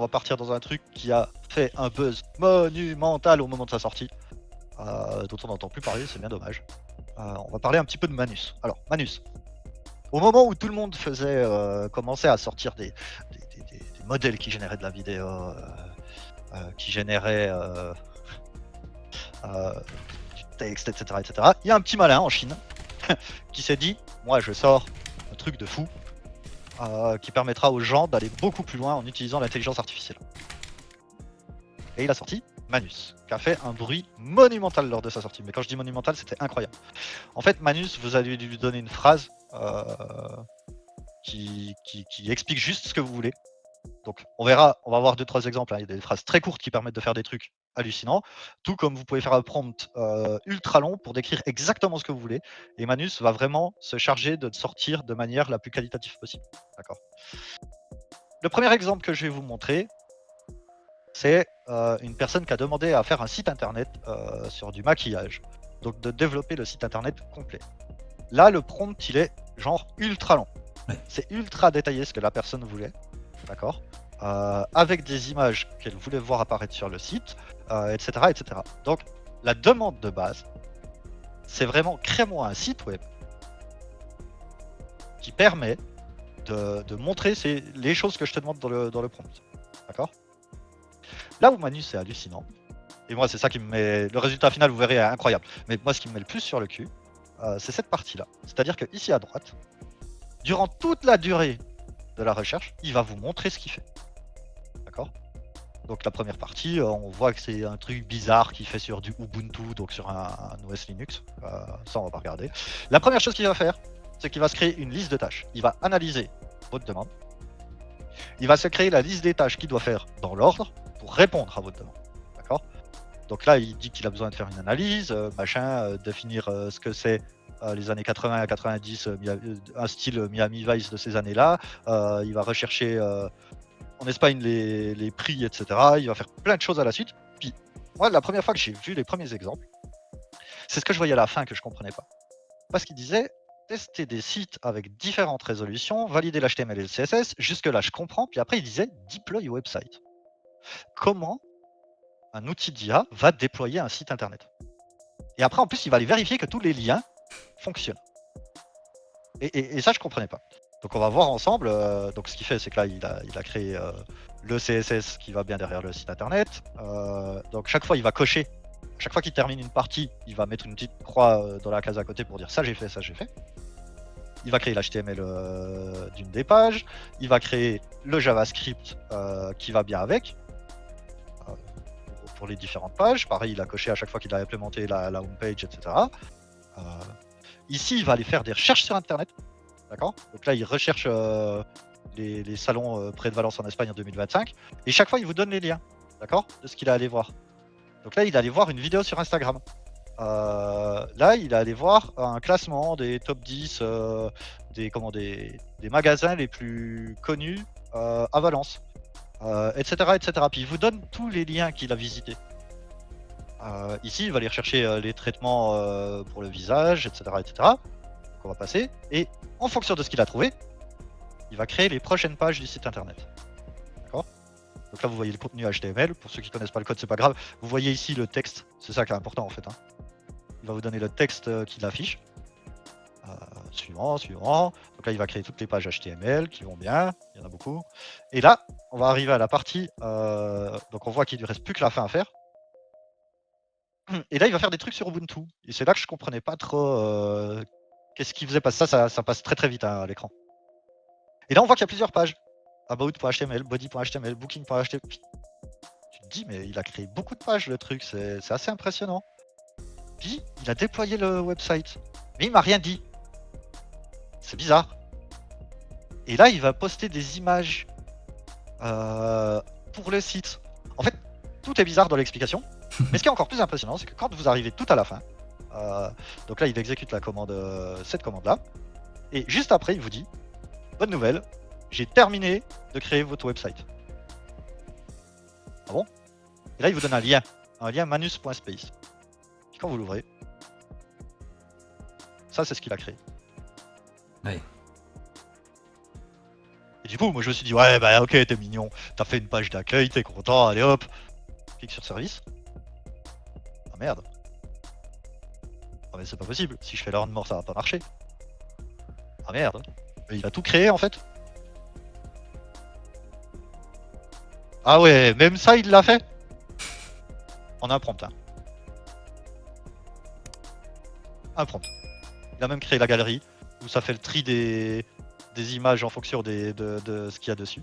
On va partir dans un truc qui a fait un buzz monumental au moment de sa sortie, dont on n'entend plus parler, c'est bien dommage. On va parler un petit peu de Manus. Alors, Manus, au moment où tout le monde commençait à sortir des modèles qui généraient de la vidéo, qui généraient du texte, etc., il y a un petit malin en Chine qui s'est dit, moi je sors un truc de fou qui permettra aux gens d'aller beaucoup plus loin en utilisant l'intelligence artificielle. Et il a sorti Manus, qui a fait un bruit monumental lors de sa sortie. Mais quand je dis monumental, c'était incroyable. En fait, Manus, vous allez lui donner une phrase qui explique juste ce que vous voulez. Donc on va voir 2-3 exemples, hein. Il y a des phrases très courtes qui permettent de faire des trucs hallucinants, tout comme vous pouvez faire un prompt ultra long pour décrire exactement ce que vous voulez. Et Manus va vraiment se charger de sortir de manière la plus qualitative possible. D'accord. Le premier exemple que je vais vous montrer, c'est une personne qui a demandé à faire un site internet sur du maquillage. Donc de développer le site internet complet. Là, le prompt, il est genre ultra long. Ouais. C'est ultra détaillé ce que la personne voulait. D'accord. Avec des images qu'elle voulait voir apparaître sur le site, etc., etc. Donc, la demande de base, c'est vraiment crée-moi un site web qui permet de montrer les choses que je te demande dans le prompt. D'accord. Là où Manus, c'est hallucinant, et moi, c'est ça qui me met. Le résultat final, vous verrez, est incroyable. Mais moi, ce qui me met le plus sur le cul, c'est cette partie-là. C'est-à-dire que ici à droite, durant toute la durée de la recherche, il va vous montrer ce qu'il fait. D'accord. Donc la première partie, on voit que c'est un truc bizarre qu'il fait sur du Ubuntu, donc sur un OS Linux. Ça, on va pas regarder. La première chose qu'il va faire, c'est qu'il va se créer une liste de tâches. Il va analyser votre demande. Il va se créer la liste des tâches qu'il doit faire dans l'ordre pour répondre à votre demande. D'accord. Donc là, il dit qu'il a besoin de faire une analyse, définir ce que c'est les années 80 à 90, un style Miami Vice de ces années-là. Il va rechercher en Espagne les prix, etc. Il va faire plein de choses à la suite. Puis, moi, la première fois que j'ai vu les premiers exemples, c'est ce que je voyais à la fin que je comprenais pas. Parce qu'il disait tester des sites avec différentes résolutions, valider l'HTML et le CSS. Jusque-là, je comprends. Puis après, il disait deploy website. Comment un outil d'IA va déployer un site internet? Et après, en plus, il va aller vérifier que tous les liens fonctionnent. Et ça, je comprenais pas. Donc, on va voir ensemble. Donc, ce qu'il fait, c'est que là, il a créé le CSS qui va bien derrière le site internet. Donc, chaque fois, il va cocher. Chaque fois qu'il termine une partie, il va mettre une petite croix dans la case à côté pour dire ça, j'ai fait, ça, j'ai fait. Il va créer l'HTML d'une des pages. Il va créer le JavaScript qui va bien avec. Pour les différentes pages. Pareil, il a coché à chaque fois qu'il a implémenté la homepage, etc. Ici, il va aller faire des recherches sur Internet. D'accord. Donc là, il recherche les salons près de Valence en Espagne en 2025. Et chaque fois, il vous donne les liens. D'accord. De ce qu'il a allé voir. Donc là, il est allé voir une vidéo sur Instagram. Là, il est allé voir un classement des top 10 des magasins les plus connus à Valence. Etc., etc. Puis il vous donne tous les liens qu'il a visités. Ici, il va aller rechercher les traitements pour le visage, etc., etc. Donc on va passer. Et en fonction de ce qu'il a trouvé, il va créer les prochaines pages du site internet. D'accord. Donc là, vous voyez le contenu HTML. Pour ceux qui connaissent pas le code, c'est pas grave. Vous voyez ici le texte. C'est ça qui est important en fait. Hein. Il va vous donner le texte qu'il affiche. Suivant. Donc là, il va créer toutes les pages HTML qui vont bien. Il y en a beaucoup. Et là, on va arriver à la partie. Donc on voit qu'il ne lui reste plus que la fin à faire. Et là, il va faire des trucs sur Ubuntu. Et c'est là que je comprenais pas trop qu'est-ce qu'il faisait. Parce que ça passe très très vite hein, à l'écran. Et là, on voit qu'il y a plusieurs pages. About.html, body.html, booking.html. Tu te dis, mais il a créé beaucoup de pages le truc. C'est assez impressionnant. Puis, il a déployé le website. Mais il m'a rien dit. C'est bizarre. Et là, il va poster des images pour le site. En fait, tout est bizarre dans l'explication. Mais ce qui est encore plus impressionnant, c'est que quand vous arrivez tout à la fin, donc là, il exécute la commande, cette commande-là, et juste après, il vous dit bonne nouvelle, j'ai terminé de créer votre website. Ah bon? Et là, il vous donne un lien manus.space. Et quand vous l'ouvrez, ça, c'est ce qu'il a créé. Ouais. Et du coup, moi je me suis dit, ouais, bah ok, t'es mignon, t'as fait une page d'accueil, t'es content, allez hop, clique sur service. Ah merde. Ah mais c'est pas possible, si je fais l'erreur de mort, ça va pas marcher. Ah merde. Il a tout créé en fait. Ah ouais, même ça il l'a fait. En un prompt. Hein. Un prompt. Il a même créé la galerie où ça fait le tri des images en fonction de ce qu'il y a dessus.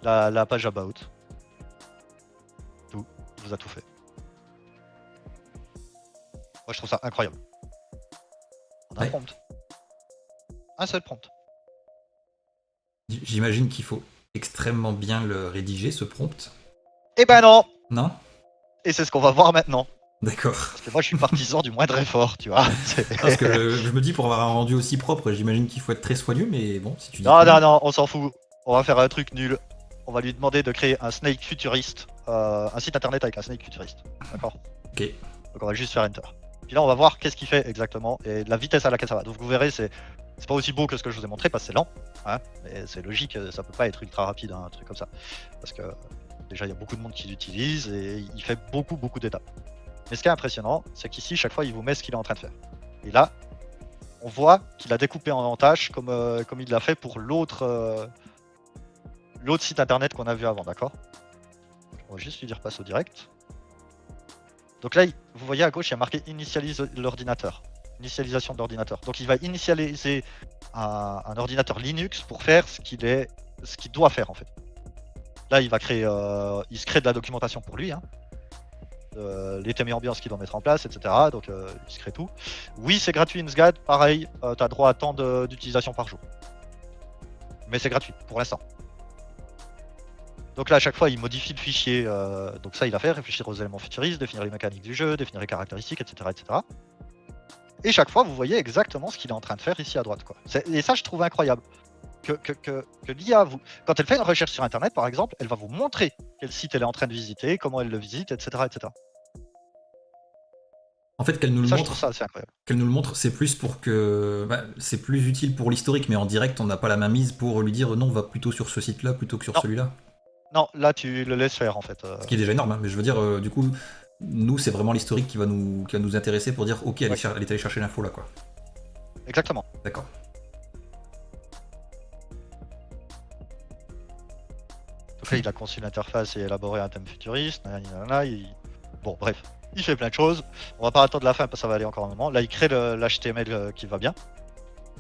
La page about. Tout. Il vous a tout fait. Moi je trouve ça incroyable. En un prompt. Un seul prompt. J'imagine qu'il faut extrêmement bien le rédiger, ce prompt. Eh ben non. Non? Et c'est ce qu'on va voir maintenant. D'accord. Parce que moi je suis partisan du moindre effort, tu vois. Parce que je me dis, pour avoir un rendu aussi propre, j'imagine qu'il faut être très soigneux, mais bon, si tu dis... Non, on s'en fout. On va faire un truc nul. On va lui demander de créer un snake futuriste. Un site internet avec un snake futuriste. D'accord. Ok. Donc on va juste faire enter. Puis là on va voir qu'est-ce qu'il fait exactement et la vitesse à laquelle ça va. Donc vous verrez, c'est pas aussi beau que ce que je vous ai montré parce que c'est lent. Hein, mais c'est logique, ça peut pas être ultra rapide un truc comme ça. Parce que déjà il y a beaucoup de monde qui l'utilise et il fait beaucoup d'étapes. Mais ce qui est impressionnant, c'est qu'ici chaque fois il vous met ce qu'il est en train de faire. Et là, on voit qu'il a découpé en tâches comme il l'a fait pour l'autre site internet qu'on a vu avant, d'accord? On va juste lui dire passe au direct. Donc là, vous voyez à gauche, il y a marqué initialise l'ordinateur. Initialisation de l'ordinateur. Donc il va initialiser un ordinateur Linux pour faire ce qu'il doit faire en fait. Là, il va créer, il se crée de la documentation pour lui, hein. Les thèmes et ambiances qu'il doit mettre en place, etc. Donc il se crée tout. Oui, c'est gratuit InsGad, pareil, tu as droit à tant d'utilisation par jour. Mais c'est gratuit pour l'instant. Donc là, à chaque fois, il modifie le fichier. Donc ça, il a fait réfléchir aux éléments futuristes, définir les mécaniques du jeu, définir les caractéristiques, etc. etc. Et chaque fois, vous voyez exactement ce qu'il est en train de faire ici à droite. Quoi. Et ça, je trouve incroyable. Que l'IA, quand elle fait une recherche sur Internet, par exemple, elle va vous montrer quel site elle est en train de visiter, comment elle le visite, etc. etc. En fait, qu'elle nous le Ça, je montre, trouve ça assez incroyable. qu'elle nous le montre, c'est plus pour que, c'est plus utile pour l'historique, mais en direct, on n'a pas la main mise pour lui dire non, va plutôt sur ce site-là plutôt que sur celui-là. Non, là, tu le laisses faire en fait. Ce qui est déjà énorme, hein, mais je veux dire, du coup, nous, c'est vraiment l'historique qui va nous intéresser pour dire ok, elle est allée chercher l'info là, quoi. Exactement. D'accord. Donc là, il a conçu l'interface et élaboré un thème futuriste. Bon, bref, il fait plein de choses. On va pas attendre la fin parce que ça va aller encore un moment. Là, il crée l'HTML qui va bien.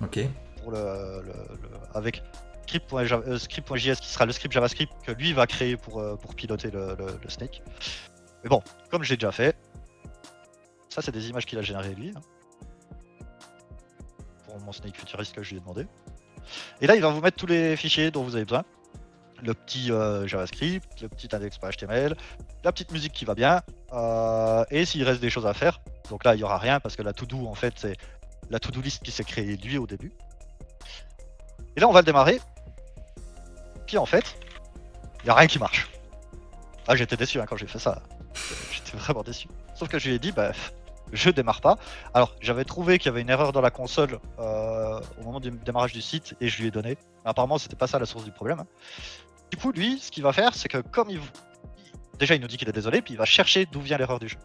Ok. Pour avec script.js qui sera le script JavaScript que lui va créer pour piloter le snake. Mais bon, comme j'ai déjà fait, ça c'est des images qu'il a générées lui. Hein, pour mon snake futuriste que je lui ai demandé. Et là, il va vous mettre tous les fichiers dont vous avez besoin. Le petit JavaScript, le petit index.html, la petite musique qui va bien, et s'il reste des choses à faire. Donc là, il n'y aura rien parce que la to-do, en fait, c'est la to-do list qui s'est créée lui au début. Et là, on va le démarrer. Puis en fait, il n'y a rien qui marche. Ah, j'étais déçu hein, quand j'ai fait ça. J'étais vraiment déçu. Sauf que je lui ai dit, bah, je démarre pas. Alors, j'avais trouvé qu'il y avait une erreur dans la console au moment du démarrage du site et je lui ai donné. Mais apparemment, c'était pas ça la source du problème. Hein. Du coup, lui, ce qu'il va faire, c'est que comme déjà, il nous dit qu'il est désolé, puis il va chercher d'où vient l'erreur du jeu.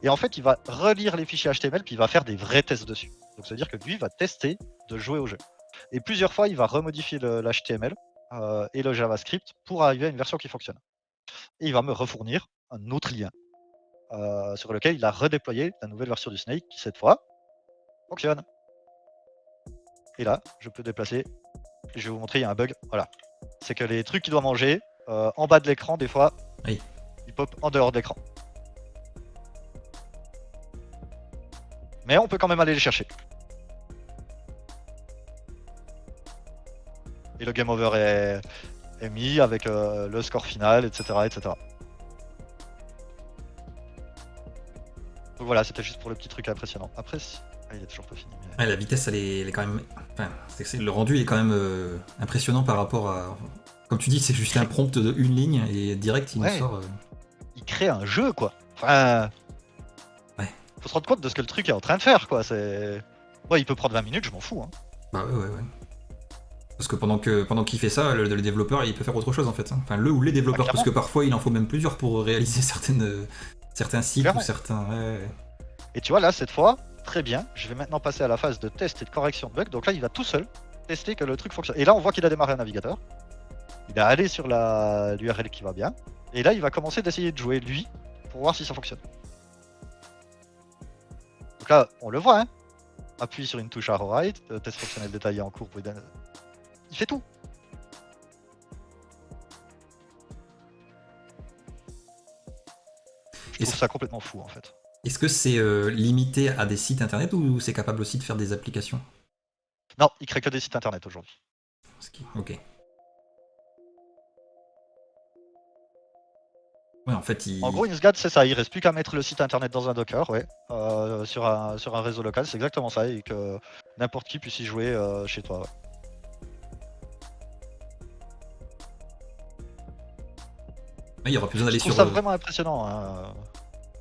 Et en fait, il va relire les fichiers HTML, puis il va faire des vrais tests dessus. Donc, ça veut dire que lui va tester de jouer au jeu. Et plusieurs fois, il va remodifier l'HTML et le JavaScript pour arriver à une version qui fonctionne. Et il va me refournir un autre lien sur lequel il a redéployé la nouvelle version du Snake qui, cette fois, fonctionne. Et là, je peux déplacer. Je vais vous montrer, il y a un bug. Voilà. C'est que les trucs qu'il doit manger, en bas de l'écran, des fois, oui. Ils pop en dehors de l'écran. Mais on peut quand même aller les chercher. Et le game over est mis avec le score final, etc., etc. Donc voilà, c'était juste pour le petit truc impressionnant. Après, il est toujours pas fini. Mais... la vitesse, elle est quand même... Enfin, le rendu est quand même impressionnant par rapport à... Comme tu dis, c'est juste un prompt de une ligne et direct, il nous sort... Il crée un jeu, quoi. Enfin... Ouais. Faut se rendre compte de ce que le truc est en train de faire, quoi. Moi, il peut prendre 20 minutes, je m'en fous. Hein. Bah ouais. Parce que pendant qu'il fait ça, le développeur il peut faire autre chose en fait. Hein. Enfin, le ou les Ah, développeurs, parce clairement, que parfois il en faut même plusieurs pour réaliser certains sites ou clairement. certains. Ouais. Et tu vois, là, cette fois, très bien, je vais maintenant passer à la phase de test et de correction de bugs. Donc là, il va tout seul tester que le truc fonctionne. Et là, on voit qu'il a démarré un navigateur. Il a allé sur l'URL qui va bien. Et là, il va commencer d'essayer de jouer lui pour voir si ça fonctionne. Donc là, on le voit, hein. Appuie sur une touche arrow right, test fonctionnel détaillé en cours. Il fait tout. Je trouve ça complètement fou en fait. Est-ce que c'est limité à des sites internet ou c'est capable aussi de faire des applications? Non, il crée que des sites internet aujourd'hui. Ok. Ouais, en fait, En gros, InSGAD, c'est ça. Il reste plus qu'à mettre le site internet dans un Docker, ouais, sur un réseau local. C'est exactement ça, et que n'importe qui puisse y jouer chez toi. Ouais. il y aura plus besoin Je d'aller trouve sur. ça vraiment impressionnant. Hein.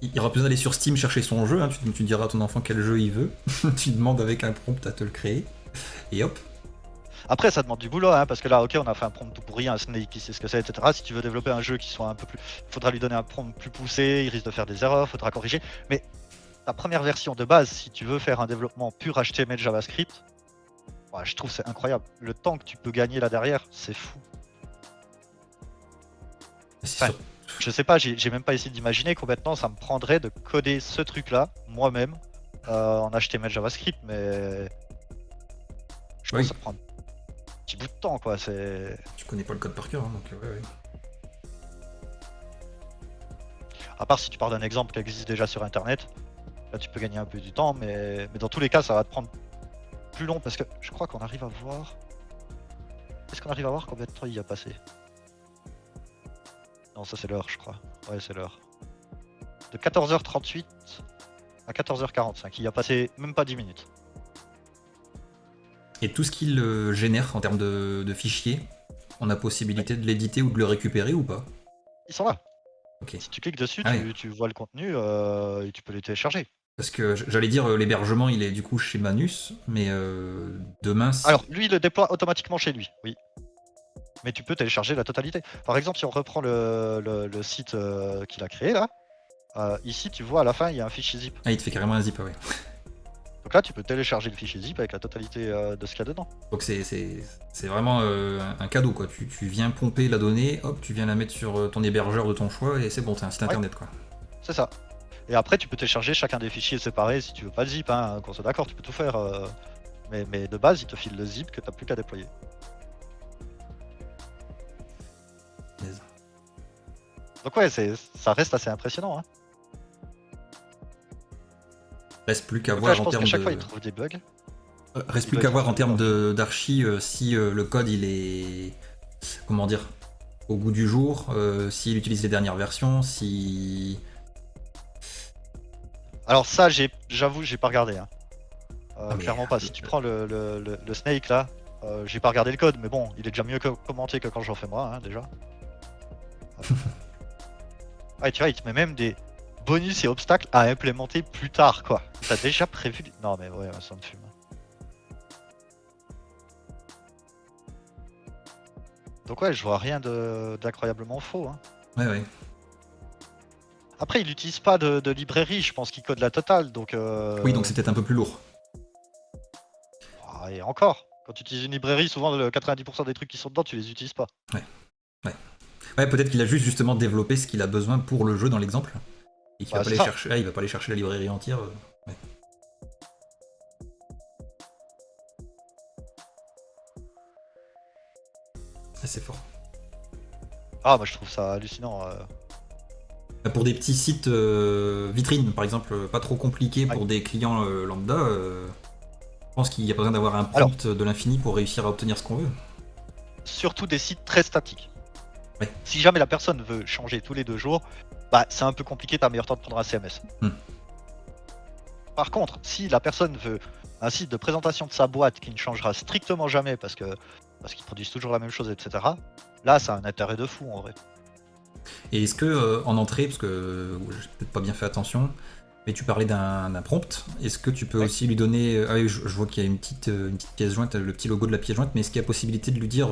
Il y aura plus besoin d'aller sur Steam chercher son jeu. Hein. Tu diras à ton enfant quel jeu il veut. Tu demandes avec un prompt à te le créer. Et hop. Après, ça demande du boulot, hein, parce que là, ok, on a fait un prompt tout pourri, un Snake qui sait ce que c'est, etc. Si tu veux développer un jeu qui soit un peu plus. Il faudra lui donner un prompt plus poussé, il risque de faire des erreurs, il faudra corriger. Mais ta première version de base, si tu veux faire un développement pur HTML JavaScript, ouais, je trouve c'est incroyable. Le temps que tu peux gagner là derrière, c'est fou. Enfin, je sais pas, j'ai même pas essayé d'imaginer combien de temps ça me prendrait de coder ce truc-là, moi-même, en HTML JavaScript, mais je pense que ça prend un petit bout de temps, quoi. Tu connais pas le code par cœur, hein, donc ouais. À part si tu pars d'un exemple qui existe déjà sur Internet, là tu peux gagner un peu du temps, mais dans tous les cas, ça va te prendre plus long, parce que je crois qu'on arrive à voir... Est-ce qu'on arrive à voir combien de temps il y a passé? Non, ça c'est l'heure, je crois. Ouais, c'est l'heure. De 14h38 à 14h45. Il y a passé même pas 10 minutes. Et tout ce qu'il génère en termes de fichiers, on a possibilité de l'éditer ou de le récupérer ou pas? Ils sont là. Ok. Si tu cliques dessus, Ah tu vois le contenu et tu peux les télécharger. Parce que j'allais dire l'hébergement il est du coup chez Manus, mais demain si... Alors, lui, il le déploie automatiquement chez lui, oui. Mais tu peux télécharger la totalité. Par exemple, si on reprend le site qu'il a créé là, ici, tu vois à la fin, il y a un fichier zip. Ah, il te fait carrément un zip, ouais. Donc là, tu peux télécharger le fichier zip avec la totalité de ce qu'il y a dedans. Donc c'est vraiment un cadeau, quoi. Tu viens pomper la donnée, hop, tu viens la mettre sur ton hébergeur de ton choix et c'est bon, t'as un site internet, quoi. C'est ça. Et après, tu peux télécharger chacun des fichiers séparés si tu veux pas le zip, hein, qu'on soit d'accord, tu peux tout faire. Mais de base, il te file le zip que t'as plus qu'à déployer. Yes. Donc ouais, ça reste assez impressionnant. Hein. Reste plus qu'à Donc voir là, je en pense termes qu'à chaque de... fois, il trouve des bugs. Reste plus qu'à voir en termes d'archi si le code il est... Comment dire? Au goût du jour, s'il utilise les dernières versions, si... Alors ça, j'avoue, j'ai pas regardé. Hein. Clairement merde. pas. Si tu prends le Snake là, j'ai pas regardé le code, mais bon, il est déjà mieux commenté que quand j'en fais moi, hein, déjà. Ouais, tu vois, il te met même des bonus et obstacles à implémenter plus tard, quoi. T'as déjà prévu... Non mais ouais, ça me fume. Donc ouais, je vois rien d'incroyablement faux. Hein. Ouais. Après, il n'utilise pas de librairie, je pense qu'il code la totale, donc... Oui, donc c'est peut-être un peu plus lourd. Ah, et encore, quand tu utilises une librairie, souvent 90% des trucs qui sont dedans, tu les utilises pas. Ouais, peut-être qu'il a juste justement développé ce qu'il a besoin pour le jeu dans l'exemple. Et qu'il va pas les chercher. Ah, il va pas aller chercher la librairie entière. Ouais. Ah, c'est fort. Ah, moi je trouve ça hallucinant. Pour des petits sites vitrines, par exemple, pas trop compliqués pour des clients lambda, je pense qu'il n'y a pas besoin d'avoir un prompt de l'infini pour réussir à obtenir ce qu'on veut. Surtout des sites très statiques. Ouais. Si jamais la personne veut changer tous les 2 jours, bah c'est un peu compliqué, t'as meilleur temps de prendre un CMS. Par contre, si la personne veut un site de présentation de sa boîte qui ne changera strictement jamais parce qu'ils produisent toujours la même chose, etc., là ça a un intérêt de fou en vrai. Et est-ce que en entrée, parce que j'ai peut-être pas bien fait attention, Mais tu parlais d'un prompt. Est-ce que tu peux Ouais. aussi lui donner. Ah oui, je vois qu'il y a une petite pièce jointe, le petit logo de la pièce jointe, mais est-ce qu'il y a possibilité de lui dire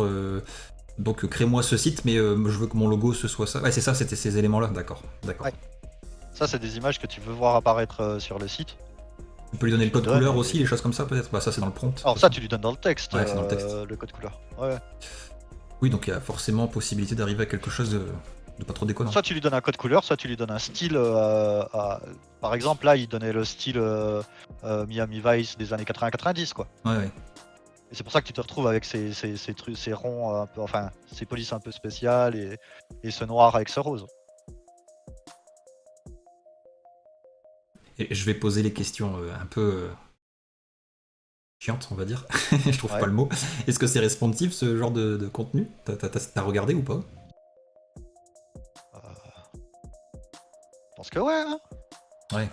donc crée-moi ce site, mais je veux que mon logo ce soit ça. Ouais, c'est ça, c'était ces éléments-là. D'accord. D'accord. Ouais. Ça, c'est des images que tu veux voir apparaître sur le site. Tu peux lui donner le Tu lui code couleur donnes et- aussi, les choses comme ça peut-être. Bah ça c'est dans le prompt. Alors ça, tu lui donnes dans le texte, Ouais, c'est dans le texte. le code couleur. Ouais. Oui, donc il y a forcément possibilité d'arriver à quelque chose de pas trop déconnant. Soit tu lui donnes un code couleur, soit tu lui donnes un style. Par exemple, là, il donnait le style Miami Vice des années 80-90, quoi. Ouais, ouais. Et c'est pour ça que tu te retrouves avec ces trucs, ces ronds un peu, enfin, ces polices un peu spéciales et ce noir avec ce rose. Et je vais poser les questions un peu chiantes, on va dire. Je trouve Ouais. pas le mot. Est-ce que c'est responsive ce genre de contenu? T'as regardé ou pas? Je pense que ouais. Hein. Ouais.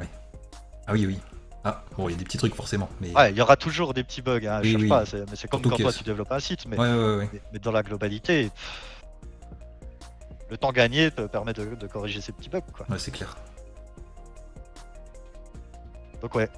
Ouais. Ah oui, oui. Ah, bon, il y a des petits trucs forcément. Mais... Ouais, il y aura toujours des petits bugs, hein, Oui, je cherche oui. pas, mais c'est comme Surtout quand que- toi tu développes un site, mais, Ouais, ouais, ouais. mais dans la globalité, le temps gagné te permet de corriger ces petits bugs, quoi. Ouais, c'est clair. Donc ouais,